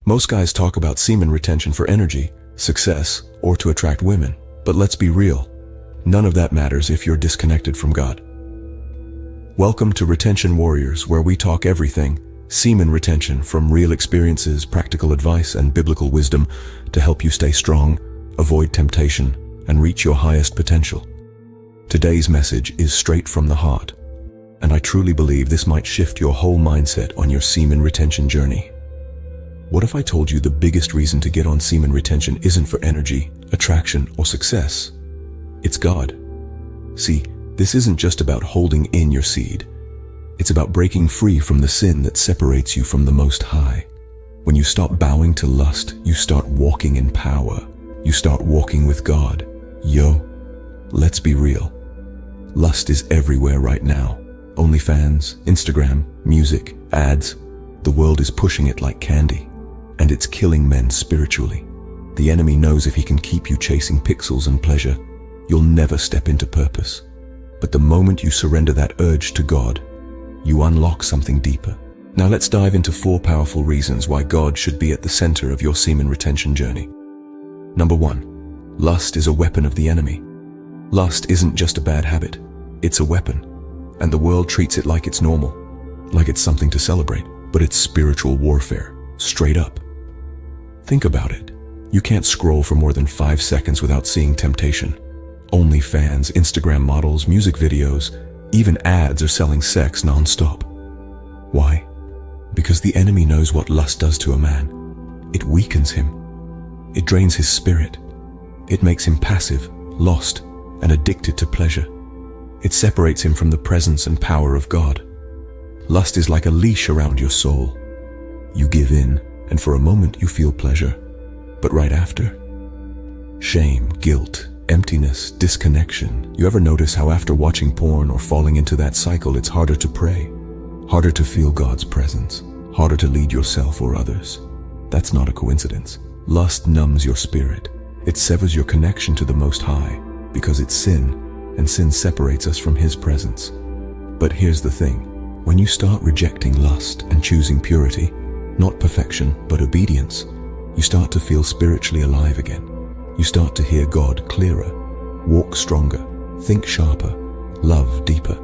Most guys talk about semen retention for energy, success, or to attract women. But let's be real. None of that matters if you're disconnected from God. Welcome to Retention Warriors, where we talk everything semen retention, from real experiences, practical advice, and biblical wisdom to help you stay strong, avoid temptation, and reach your highest potential. Today's message is straight from the heart, and I truly believe this might shift your whole mindset on your semen retention journey. What if I told you the biggest reason to get on semen retention isn't for energy, attraction, or success? It's God. See, this isn't just about holding in your seed. It's about breaking free from the sin that separates you from the Most High. When you stop bowing to lust, you start walking in power. You start walking with God. Let's be real. Lust is everywhere right now. OnlyFans, Instagram, music, ads. The world is pushing it like candy. And it's killing men spiritually. The enemy knows if he can keep you chasing pixels and pleasure, you'll never step into purpose. But the moment you surrender that urge to God, you unlock something deeper. Now let's dive into 4 powerful reasons why God should be at the center of your semen retention journey. Number 1, lust is a weapon of the enemy. Lust isn't just a bad habit, it's a weapon. And the world treats it like it's normal, like it's something to celebrate, but it's spiritual warfare, straight up. Think about it. You can't scroll for more than 5 seconds without seeing temptation. OnlyFans, Instagram models, music videos, even ads are selling sex non-stop. Why? Because the enemy knows what lust does to a man. It weakens him. It drains his spirit. It makes him passive, lost, and addicted to pleasure. It separates him from the presence and power of God. Lust is like a leash around your soul. You give in, and for a moment you feel pleasure. But right after, shame, guilt, emptiness, disconnection. You ever notice how after watching porn or falling into that cycle, it's harder to pray, harder to feel God's presence, harder to lead yourself or others? That's not a coincidence. Lust numbs your spirit. It severs your connection to the Most High because it's sin, and sin separates us from His presence. But here's the thing. When you start rejecting lust and choosing purity, not perfection, but obedience, you start to feel spiritually alive again. You start to hear God clearer, walk stronger, think sharper, love deeper.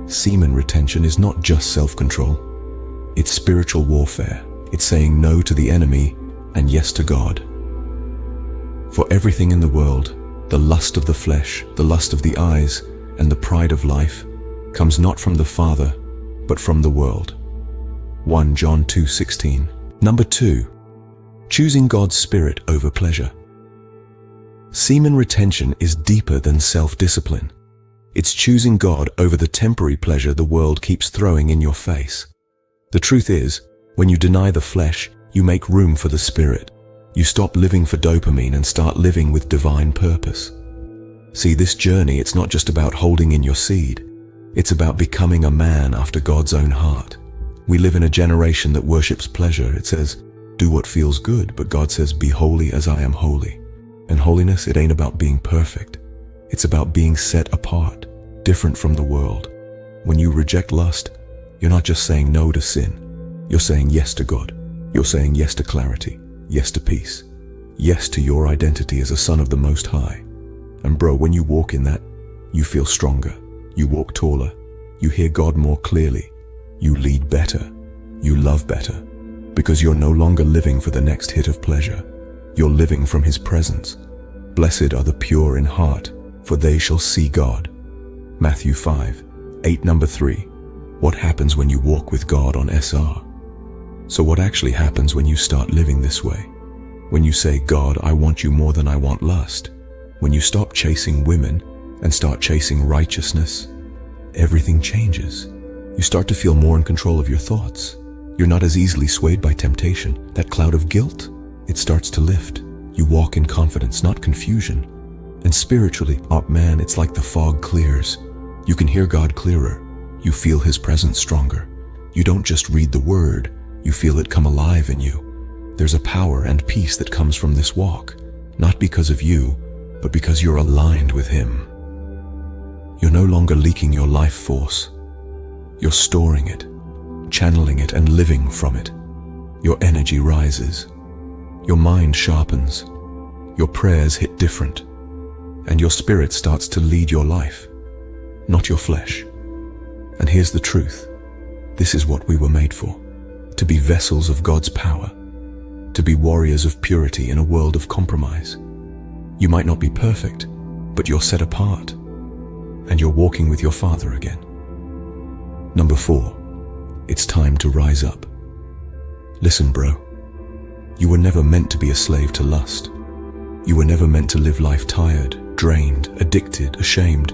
Semen retention is not just self-control. It's spiritual warfare. It's saying no to the enemy and yes to God. For everything in the world, the lust of the flesh, the lust of the eyes, and the pride of life comes not from the Father, but from the world. 1 John 2:16. Number 2, choosing God's Spirit over pleasure. Semen retention is deeper than self-discipline. It's choosing God over the temporary pleasure the world keeps throwing in your face. The truth is, when you deny the flesh, you make room for the Spirit. You stop living for dopamine and start living with divine purpose. See, this journey, it's not just about holding in your seed. It's about becoming a man after God's own heart. We live in a generation that worships pleasure. It says, do what feels good, but God says, be holy as I am holy. And holiness, it ain't about being perfect. It's about being set apart, different from the world. When you reject lust, you're not just saying no to sin. You're saying yes to God. You're saying yes to clarity, yes to peace, yes to your identity as a son of the Most High. And bro, when you walk in that, you feel stronger. You walk taller. You hear God more clearly. You lead better. You love better. Because you're no longer living for the next hit of pleasure. You're living from His presence. Blessed are the pure in heart, for they shall see God. Matthew 5:8. Number 3. What happens when you walk with God on SR? So what actually happens when you start living this way? When you say, God, I want you more than I want lust. When you stop chasing women and start chasing righteousness, everything changes. You start to feel more in control of your thoughts. You're not as easily swayed by temptation. That cloud of guilt, it starts to lift. You walk in confidence, not confusion. And spiritually, man, it's like the fog clears. You can hear God clearer. You feel His presence stronger. You don't just read the Word, you feel it come alive in you. There's a power and peace that comes from this walk, not because of you, but because you're aligned with Him. You're no longer leaking your life force. You're storing it, channeling it, and living from it. Your energy rises. Your mind sharpens, your prayers hit different, and your spirit starts to lead your life, not your flesh. And here's the truth. This is what we were made for. To be vessels of God's power. To be warriors of purity in a world of compromise. You might not be perfect, but you're set apart. And you're walking with your Father again. Number 4. It's time to rise up. Listen, bro. You were never meant to be a slave to lust. You were never meant to live life tired, drained, addicted, ashamed.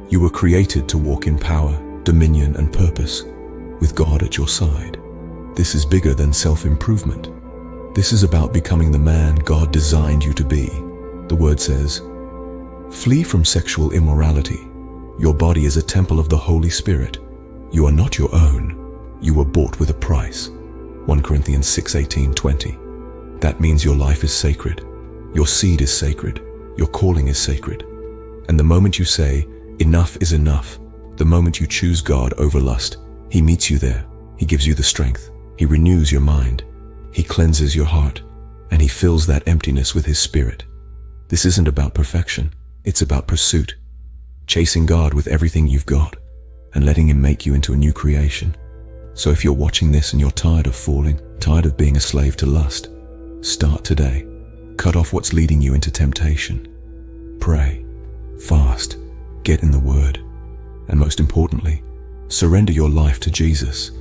You were created to walk in power, dominion, and purpose, with God at your side. This is bigger than self-improvement. This is about becoming the man God designed you to be. The word says, "Flee from sexual immorality. Your body is a temple of the Holy Spirit. You are not your own. You were bought with a price." 1 Corinthians 6:18-20. That means your life is sacred. Your seed is sacred. Your calling is sacred. And the moment you say, "Enough is enough," the moment you choose God over lust, He meets you there. He gives you the strength. He renews your mind. He cleanses your heart. And He fills that emptiness with His Spirit. This isn't about perfection. It's about pursuit. Chasing God with everything you've got and letting Him make you into a new creation. So if you're watching this and you're tired of falling, tired of being a slave to lust, start today. Cut off what's leading you into temptation. Pray, fast, get in the Word, and most importantly, surrender your life to Jesus,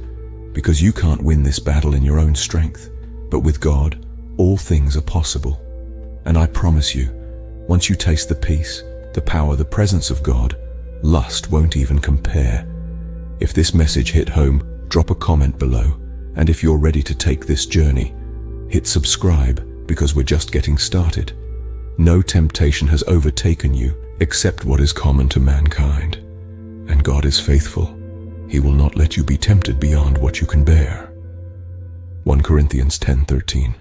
because you can't win this battle in your own strength, but with God, all things are possible. And I promise you, once you taste the peace, the power, the presence of God, lust won't even compare. If this message hit home, drop a comment below, and if you're ready to take this journey, hit subscribe, because we're just getting started. No temptation has overtaken you except what is common to mankind. And God is faithful. He will not let you be tempted beyond what you can bear. 1 Corinthians 10:13.